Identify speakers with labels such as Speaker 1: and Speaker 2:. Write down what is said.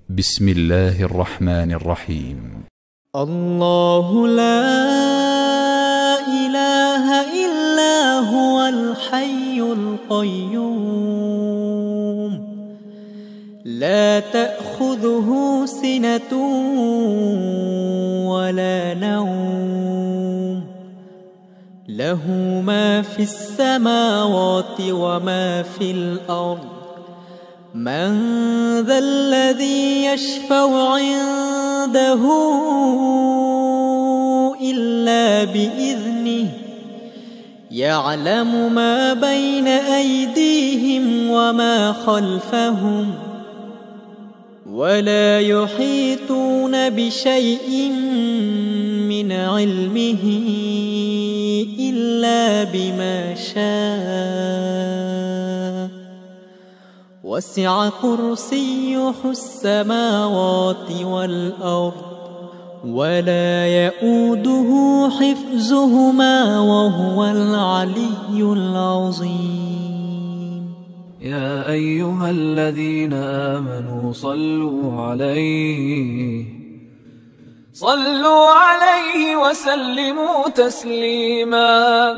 Speaker 1: بسم الله الرحمن الرحيم.
Speaker 2: الله لا إله إلا هو الحي القيوم لا تأخذه سنة ولا نوم له ما في السماوات وما في الأرض من ذا الذي يشفع عنده إلا بإذنه يعلم ما بين أيديهم وما خلفهم ولا يحيطون بشيء من علمه إلا بما شاء وسع كرسيه السماوات والأرض ولا يؤوده حفظهما وهو العلي العظيم.
Speaker 3: يا أيها الذين آمنوا صلوا عليه وسلموا تسليما.